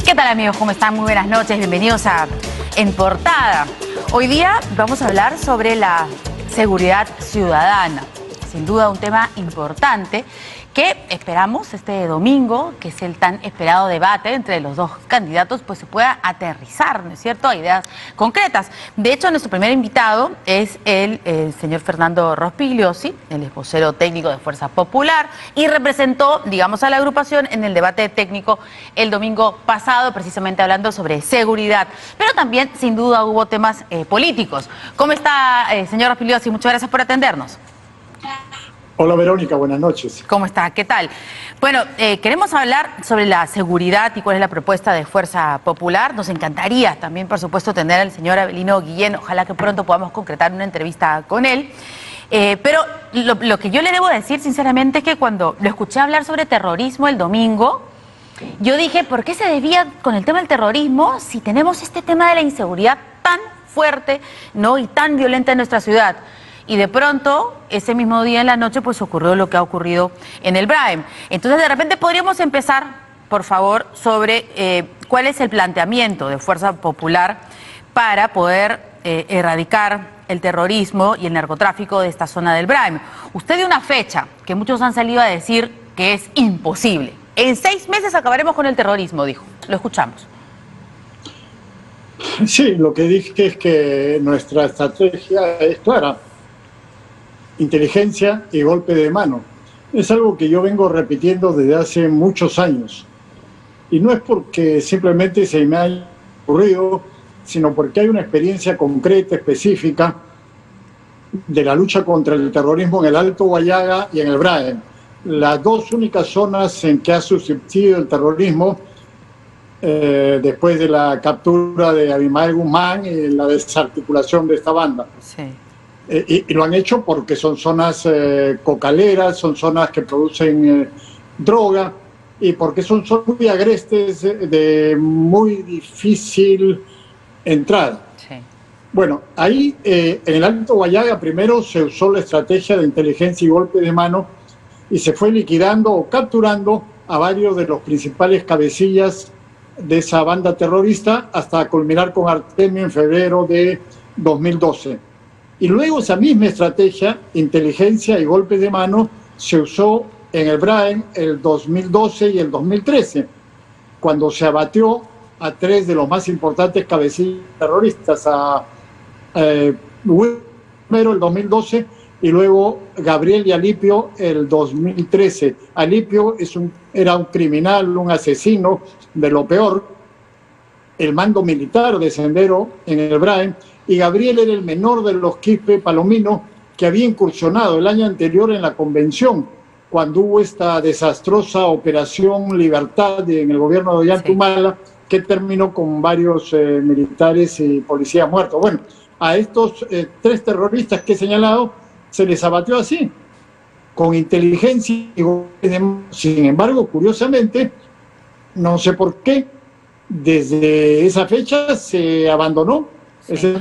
¿Qué tal, amigos? ¿Cómo están? Muy buenas noches. Bienvenidos a En Portada. Hoy día vamos a hablar sobre la seguridad ciudadana. Sin duda un tema importante que esperamos este domingo, que es el tan esperado debate entre los dos candidatos, pues se pueda aterrizar, ¿no es cierto?, a ideas concretas. De hecho, nuestro primer invitado es el señor Fernando Rospigliosi, el ex vocero técnico de Fuerza Popular, y representó, digamos, a la agrupación en el debate técnico el domingo pasado, precisamente hablando sobre seguridad. Pero también, sin duda, hubo temas políticos. ¿Cómo está, señor Rospigliosi? Muchas gracias por atendernos. Hola Verónica, buenas noches. ¿Cómo está? ¿Qué tal? Bueno, queremos hablar sobre la seguridad y cuál es la propuesta de Fuerza Popular. Nos encantaría también, por supuesto, tener al señor Abelino Guillén. Ojalá que pronto podamos concretar una entrevista con él. Pero lo que yo le debo decir, sinceramente, es que cuando lo escuché hablar sobre terrorismo el domingo, yo dije, ¿por qué se desvía con el tema del terrorismo si tenemos este tema de la inseguridad tan fuerte, ¿no?, y tan violenta en nuestra ciudad? Y de pronto, ese mismo día en la noche, pues ocurrió lo que ha ocurrido en el Braem. Entonces, de repente podríamos empezar, por favor, sobre cuál es el planteamiento de Fuerza Popular para poder erradicar el terrorismo y el narcotráfico de esta zona del Braem. Usted dio una fecha que muchos han salido a decir que es imposible. En 6 meses acabaremos con el terrorismo, dijo. Lo escuchamos. Sí, lo que dije es que nuestra estrategia es clara. Inteligencia y golpe de mano. Es algo que yo vengo repitiendo desde hace muchos años. Y no es porque simplemente se me haya ocurrido, sino porque hay una experiencia concreta, específica, de la lucha contra el terrorismo en el Alto Guayaga y en el Braem. Las dos únicas zonas en que ha subsistido el terrorismo después de la captura de Abimael Guzmán y la desarticulación de esta banda. Sí. Y lo han hecho porque son zonas cocaleras, son zonas que producen droga y porque son zonas muy agrestes de muy difícil entrada. Sí. Bueno, ahí en el Alto Guayaga primero se usó la estrategia de inteligencia y golpe de mano y se fue liquidando o capturando a varios de los principales cabecillas de esa banda terrorista hasta culminar con Artemio en febrero de 2012. Y luego esa misma estrategia, inteligencia y golpe de mano, se usó en el Braem el 2012 y el 2013, cuando se abatió a 3 de los más importantes cabecillas terroristas, a primero el 2012 y luego Gabriel y Alipio el 2013. Alipio era un criminal, un asesino de lo peor, el mando militar de Sendero en el Braem, y Gabriel era el menor de los Quispe Palomino que había incursionado el año anterior en la convención, cuando hubo esta desastrosa operación Libertad en el gobierno de Ollantumala, sí, que terminó con varios militares y policías muertos. Bueno, a estos 3 terroristas que he señalado se les abatió así, con inteligencia y sin embargo, curiosamente, no sé por qué, desde esa fecha se abandonó. Sí.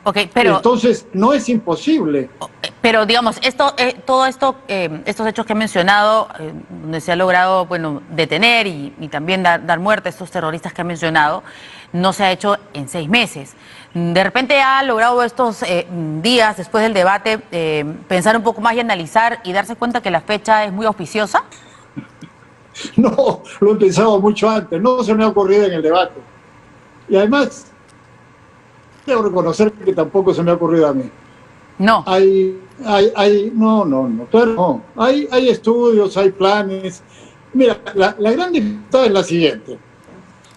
Okay, pero entonces no es imposible. Pero digamos, todo esto, estos hechos que he mencionado, donde se ha logrado, bueno, detener y también dar muerte a estos terroristas que he mencionado, no se ha hecho en 6 meses. De repente ha logrado estos días después del debate pensar un poco más y analizar y darse cuenta que la fecha es muy auspiciosa. No, lo he pensado mucho antes, no se me ha ocurrido en el debate. Y además, debo reconocer que tampoco se me ha ocurrido a mí. No. Claro, no. Hay estudios, hay planes. Mira, la gran dificultad es la siguiente.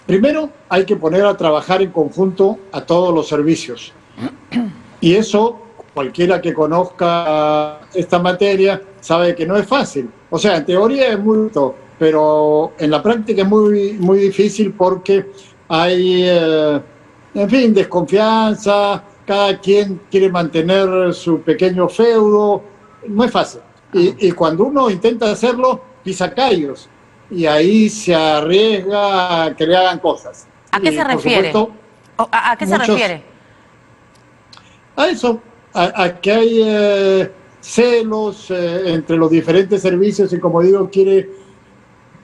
Primero, hay que poner a trabajar en conjunto a todos los servicios. Y eso, cualquiera que conozca esta materia sabe que no es fácil. O sea, en teoría es muy duro, pero en la práctica es muy, muy difícil porque hay, en fin, desconfianza, cada quien quiere mantener su pequeño feudo, no es fácil. Y cuando uno intenta hacerlo, pisa callos, y ahí se arriesga a que le hagan cosas. ¿A qué se refiere? Supuesto, ¿A qué se refiere? A eso, a que hay celos entre los diferentes servicios y, como digo, quiere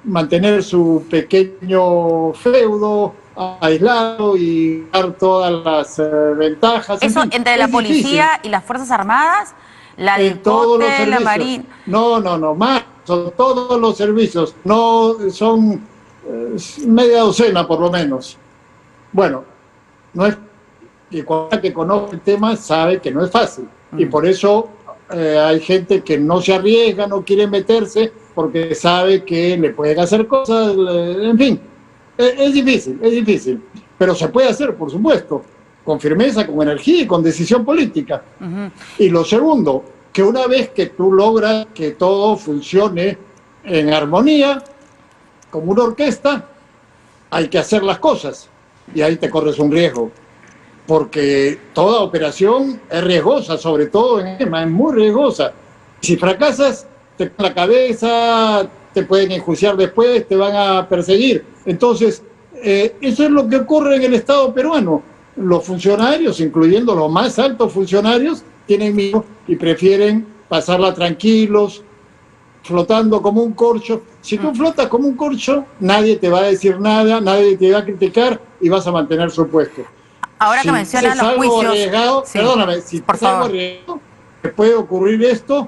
mantener su pequeño feudo aislado y dar todas las ventajas. Eso en fin, entre la policía difícil. y las Fuerzas Armadas, la En todos los DIRCOTE, la servicios. Marina. No, más, son todos los servicios, no son media docena por lo menos. Bueno, no es, y cualquiera que conozca el tema sabe que no es fácil, y por eso hay gente que no se arriesga, no quiere meterse, porque sabe que le pueden hacer cosas, en fin, es difícil, pero se puede hacer, por supuesto, con firmeza, con energía y con decisión política. Y lo segundo, que una vez que tú logras que todo funcione en armonía, como una orquesta, hay que hacer las cosas, y ahí te corres un riesgo, porque toda operación es riesgosa, sobre todo en EMA, es muy riesgosa. Si fracasas, te caen la cabeza, te pueden enjuiciar después, te van a perseguir. Entonces, eso es lo que ocurre en el Estado peruano. Los funcionarios, incluyendo los más altos funcionarios, tienen miedo y prefieren pasarla tranquilos, flotando como un corcho. Si tú flotas como un corcho, nadie te va a decir nada, nadie te va a criticar y vas a mantener su puesto. Ahora que mencionan los juicios... Arriesgado, sí, perdóname, si es algo arriesgado, te puede ocurrir esto,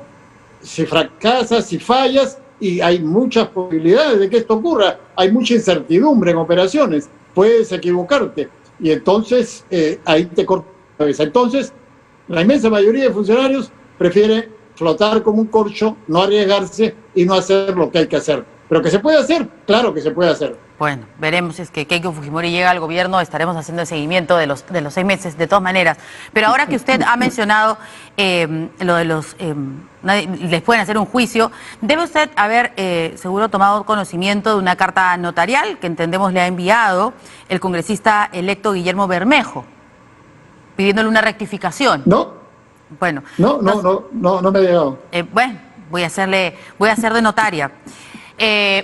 si fracasas, si fallas, y hay muchas posibilidades de que esto ocurra. Hay mucha incertidumbre en operaciones, puedes equivocarte, y entonces ahí te corta la cabeza. Entonces, la inmensa mayoría de funcionarios prefiere flotar como un corcho, no arriesgarse y no hacer lo que hay que hacer. Pero que se puede hacer, claro que se puede hacer. Bueno, veremos si es que Keiko Fujimori llega al gobierno, estaremos haciendo el seguimiento de los 6 meses, de todas maneras. Pero ahora que usted ha mencionado lo de los... les pueden hacer un juicio, debe usted haber seguro tomado conocimiento de una carta notarial que entendemos le ha enviado el congresista electo Guillermo Bermejo, pidiéndole una rectificación. No. Bueno. No me ha llegado. Bueno, voy a hacer de notaria.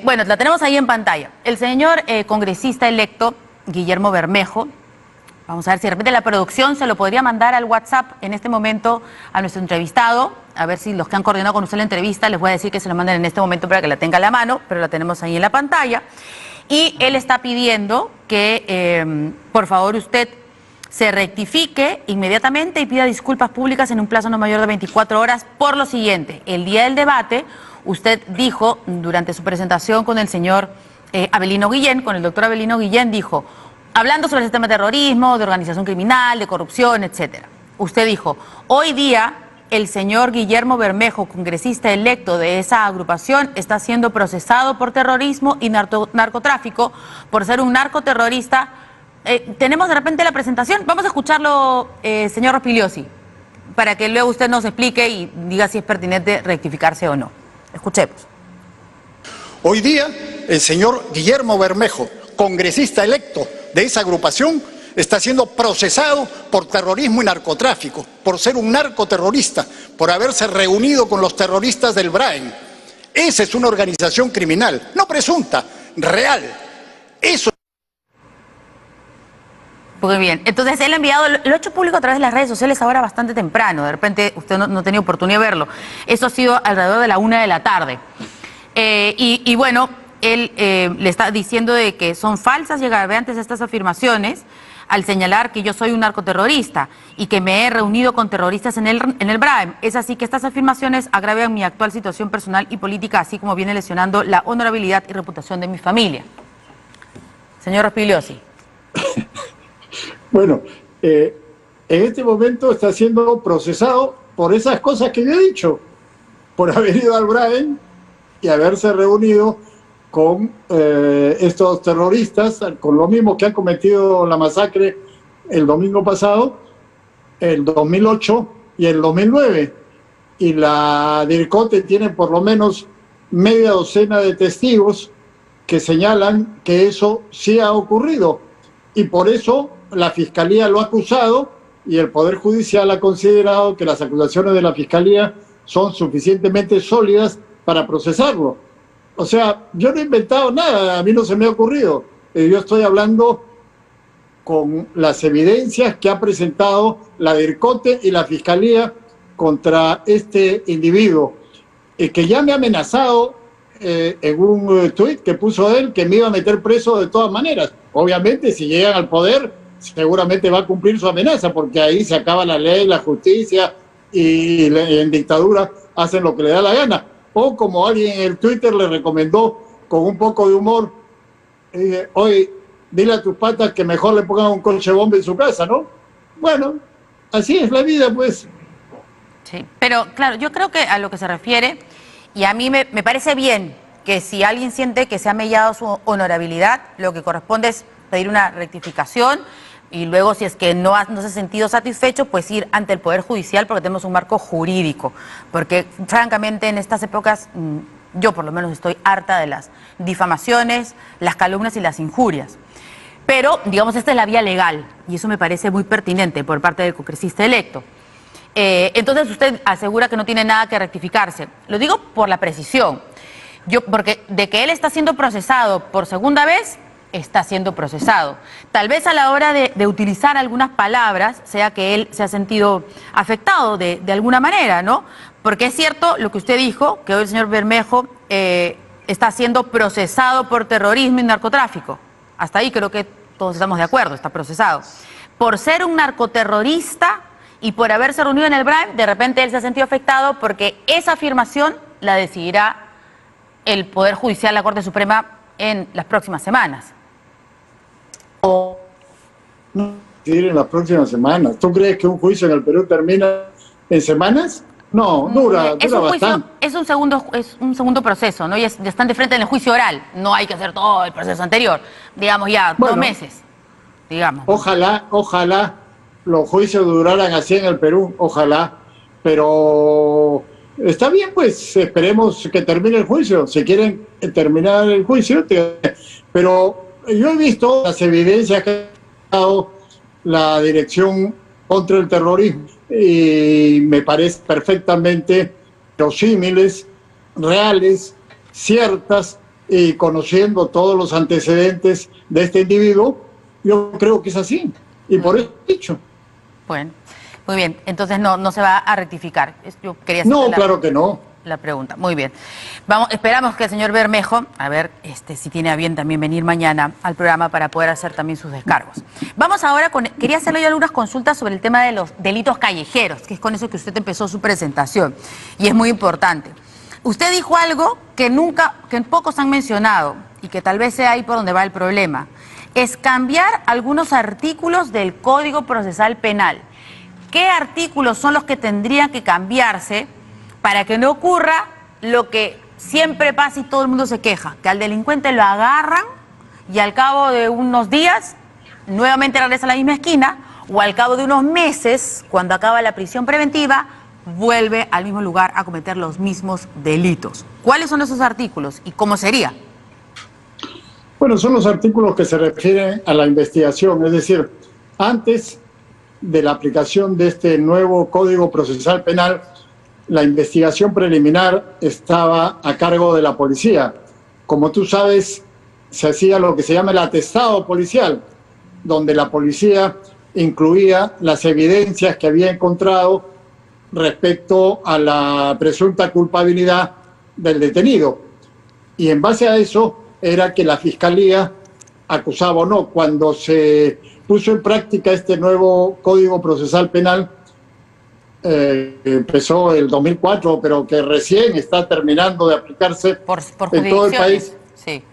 Bueno, la tenemos ahí en pantalla. El señor congresista electo, Guillermo Bermejo, vamos a ver si de repente la producción se lo podría mandar al WhatsApp en este momento a nuestro entrevistado, a ver si los que han coordinado con usted la entrevista, les voy a decir que se lo manden en este momento para que la tenga a la mano, pero la tenemos ahí en la pantalla. Y él está pidiendo que, por favor, usted se rectifique inmediatamente y pida disculpas públicas en un plazo no mayor de 24 horas por lo siguiente. El día del debate, usted dijo, durante su presentación con el señor Avelino Guillén, con el doctor Avelino Guillén, dijo, hablando sobre el sistema de terrorismo, de organización criminal, de corrupción, etcétera. Usted dijo, hoy día el señor Guillermo Bermejo, congresista electo de esa agrupación, está siendo procesado por terrorismo y narcotráfico, por ser un narcoterrorista. Tenemos de repente la presentación, vamos a escucharlo, señor Rospigliosi, para que luego usted nos explique y diga si es pertinente rectificarse o no. Escuchemos. Hoy día, el señor Guillermo Bermejo, congresista electo de esa agrupación, está siendo procesado por terrorismo y narcotráfico, por ser un narcoterrorista, por haberse reunido con los terroristas del BRAEN. Esa es una organización criminal, no presunta, real. Eso. Muy bien, entonces él ha enviado, lo ha hecho público a través de las redes sociales ahora bastante temprano, de repente usted no ha tenido oportunidad de verlo. Eso ha sido alrededor de la 1 de la tarde. Y bueno, él le está diciendo de que son falsas y agravantes estas afirmaciones al señalar que yo soy un narcoterrorista y que me he reunido con terroristas en el BRAEM. Es así que estas afirmaciones agravan mi actual situación personal y política, así como viene lesionando la honorabilidad y reputación de mi familia. Señor Rospigliosi. Bueno, en este momento está siendo procesado por esas cosas que yo he dicho, por haber ido al BRAEM y haberse reunido con estos terroristas, con lo mismo que han cometido la masacre el domingo pasado, el 2008 y el 2009. Y la DIRCOTE tiene por lo menos media docena de testigos que señalan que eso sí ha ocurrido. Y por eso la Fiscalía lo ha acusado y el Poder Judicial ha considerado que las acusaciones de la Fiscalía son suficientemente sólidas para procesarlo. O sea, yo no he inventado nada, a mí no se me ha ocurrido. Yo estoy hablando con las evidencias que ha presentado la DIRCOTE y la Fiscalía contra este individuo, que ya me ha amenazado en un tuit que puso él que me iba a meter preso de todas maneras. Obviamente, si llegan al poder, seguramente va a cumplir su amenaza, porque ahí se acaba la ley, la justicia, y en dictadura hacen lo que le da la gana. O como alguien en el Twitter le recomendó con un poco de humor, oye, dile a tus patas que mejor le pongan un coche bomba en su casa, ¿no? Bueno, así es la vida, pues. Sí, pero claro, yo creo que a lo que se refiere, y a mí me parece bien que si alguien siente que se ha mellado su honorabilidad, lo que corresponde es pedir una rectificación y luego, si es que no se ha sentido satisfecho, pues ir ante el Poder Judicial, porque tenemos un marco jurídico. Porque francamente en estas épocas yo por lo menos estoy harta de las difamaciones, las calumnias y las injurias. Pero, digamos, esta es la vía legal y eso me parece muy pertinente por parte del congresista electo. Entonces usted asegura que no tiene nada que rectificarse. Lo digo por la precisión. Porque de que él está siendo procesado por segunda vez, está siendo procesado. Tal vez a la hora de utilizar algunas palabras, sea que él se ha sentido afectado de alguna manera, ¿no? Porque es cierto lo que usted dijo, que hoy el señor Bermejo está siendo procesado por terrorismo y narcotráfico. Hasta ahí creo que todos estamos de acuerdo, está procesado. Por ser un narcoterrorista y por haberse reunido en el BRAIM, de repente él se ha sentido afectado porque esa afirmación la decidirá el Poder Judicial, la Corte Suprema, en las próximas semanas. No, en las próximas semamas. ¿Tú crees que un juicio en el Perú termina en semanas? No, dura bastante. Es un segundo proceso, ¿no? Ya están de frente en el juicio oral. No hay que hacer todo el proceso anterior. Digamos ya, bueno, 2 meses. Digamos. Ojalá los juicios duraran así en el Perú, ojalá. Pero está bien, pues esperemos que termine el juicio. Si quieren terminar el juicio, pero yo he visto las evidencias que ha dado la Dirección contra el Terrorismo y me parece perfectamente verosímiles, reales, ciertas, y conociendo todos los antecedentes de este individuo, yo creo que es así, y por eso he dicho. Bueno, muy bien, entonces no se va a rectificar. Yo quería hacer claro que no. La pregunta, muy bien. Esperamos que el señor Bermejo, a ver si tiene a bien también venir mañana al programa para poder hacer también sus descargos. Vamos ahora quería hacerle yo algunas consultas sobre el tema de los delitos callejeros, que es con eso que usted empezó su presentación, y es muy importante. Usted dijo algo que pocos han mencionado, y que tal vez sea ahí por donde va el problema, es cambiar algunos artículos del Código Procesal Penal. ¿Qué artículos son los que tendrían que cambiarse para que no ocurra lo que siempre pasa y todo el mundo se queja, que al delincuente lo agarran y al cabo de unos días nuevamente regresa a la misma esquina, o al cabo de unos meses, cuando acaba la prisión preventiva, vuelve al mismo lugar a cometer los mismos delitos? ¿Cuáles son esos artículos y cómo sería? Bueno, son los artículos que se refieren a la investigación, es decir, antes de la aplicación de este nuevo Código Procesal Penal, la investigación preliminar estaba a cargo de la policía. Como tú sabes, se hacía lo que se llama el atestado policial, donde la policía incluía las evidencias que había encontrado respecto a la presunta culpabilidad del detenido. Y en base a eso era que la Fiscalía acusaba o no. Cuando se puso en práctica este nuevo Código Procesal Penal, empezó el 2004, pero que recién está terminando de aplicarse por en todo el país. Sí.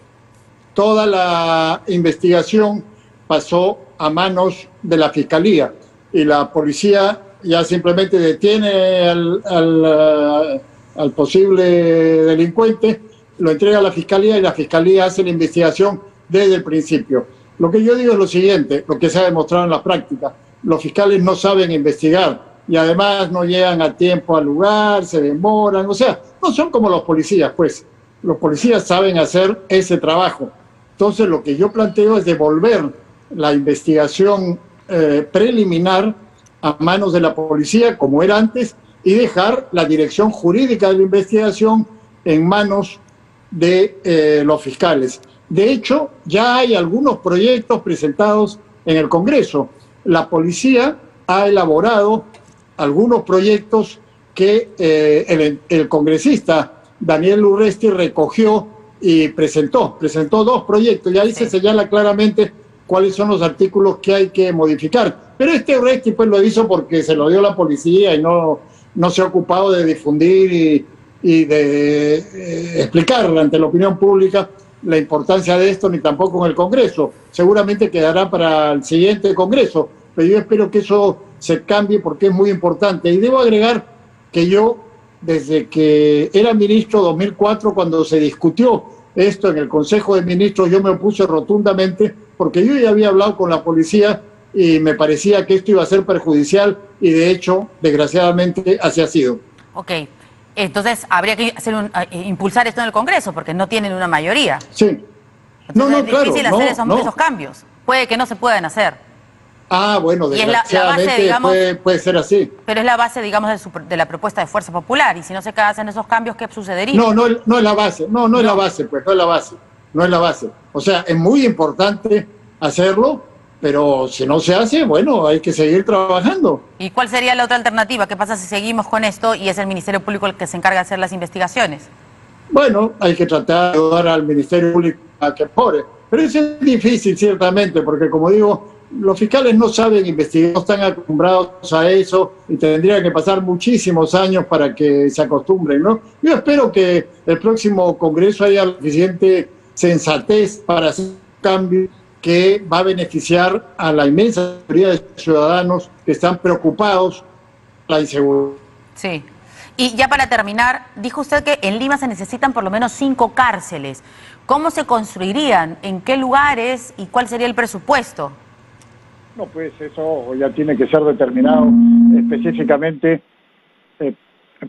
Toda la investigación pasó a manos de la Fiscalía y la policía ya simplemente detiene al posible delincuente, lo entrega a la Fiscalía y la Fiscalía hace la investigación desde el principio. Lo que yo digo es lo siguiente, lo que se ha demostrado en la práctica: los fiscales no saben investigar y además no llegan a tiempo al lugar, se demoran, o sea, no son como los policías, pues. Los policías saben hacer ese trabajo. Entonces, lo que yo planteo es devolver la investigación preliminar a manos de la policía, como era antes, y dejar la dirección jurídica de la investigación en manos de los fiscales. De hecho, ya hay algunos proyectos presentados en el Congreso. La policía ha elaborado algunos proyectos que el congresista Daniel Urresti recogió y presentó 2 proyectos, y ahí se señala claramente cuáles son los artículos que hay que modificar. Pero este Urresti pues lo hizo porque se lo dio la policía y no se ha ocupado de difundir y de explicar ante la opinión pública la importancia de esto, ni tampoco en el Congreso. Seguramente quedará para el siguiente Congreso, pero yo espero que eso se cambie porque es muy importante. Y debo agregar que yo, desde que era ministro 2004, cuando se discutió esto en el Consejo de Ministros, yo me opuse rotundamente porque yo ya había hablado con la policía y me parecía que esto iba a ser perjudicial y de hecho, desgraciadamente, así ha sido. Ok, entonces habría que impulsar esto en el Congreso porque no tienen una mayoría. Sí. Entonces es difícil hacer esos cambios. Puede que no se puedan hacer. Ah, bueno, desgraciadamente la base, puede ser así. Pero es la base, digamos, de la propuesta de Fuerza Popular. Y si no se hacen esos cambios, ¿qué sucedería? No es la base. No es la base, pues, no es la base. No es la base. O sea, es muy importante hacerlo, pero si no se hace, bueno, hay que seguir trabajando. ¿Y cuál sería la otra alternativa? ¿Qué pasa si seguimos con esto y es el Ministerio Público el que se encarga de hacer las investigaciones? Bueno, hay que tratar de ayudar al Ministerio Público a que mejore. Pero eso es difícil, ciertamente, porque como digo, los fiscales no saben investigar, no están acostumbrados a eso y tendrían que pasar muchísimos años para que se acostumbren, ¿no? Yo espero que el próximo Congreso haya suficiente sensatez para hacer un cambio que va a beneficiar a la inmensa mayoría de ciudadanos que están preocupados por la inseguridad. Sí. Y ya para terminar, dijo usted que en Lima se necesitan por lo menos 5 cárceles. ¿Cómo se construirían? ¿En qué lugares? ¿Y cuál sería el presupuesto? No, pues eso ya tiene que ser determinado específicamente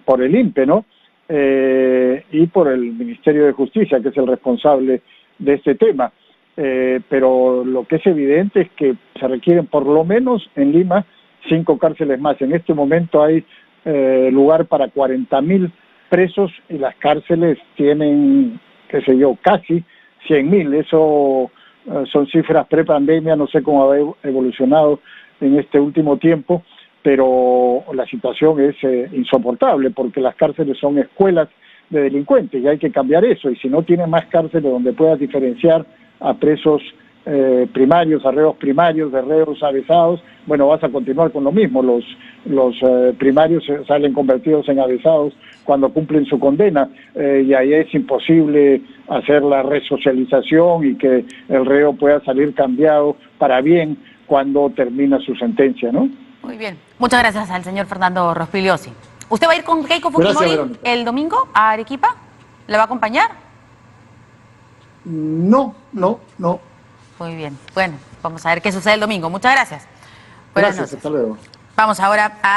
por el INPE, ¿no? Y por el Ministerio de Justicia, que es el responsable de este tema. Pero lo que es evidente es que se requieren por lo menos en Lima 5 cárceles más. En este momento hay lugar para 40.000 presos y las cárceles tienen, qué sé yo, casi 100.000. Eso son cifras pre-pandemia, no sé cómo ha evolucionado en este último tiempo, pero la situación es insoportable porque las cárceles son escuelas de delincuentes y hay que cambiar eso. Y si no tienes más cárceles donde puedas diferenciar a presos primarios, a reos primarios, de reos avesados, bueno, vas a continuar con lo mismo. Los primarios salen convertidos en avesados cuando cumplen su condena y ahí es imposible hacer la resocialización y que el reo pueda salir cambiado para bien cuando termina su sentencia, ¿no? Muy bien. Muchas gracias al señor Fernando Rospigliosi. ¿Usted va a ir con Keiko Fujimori el domingo a Arequipa? ¿Le va a acompañar? No. Muy bien. Bueno, vamos a ver qué sucede el domingo. Muchas gracias. Buenas noches. Hasta luego. Vamos ahora a...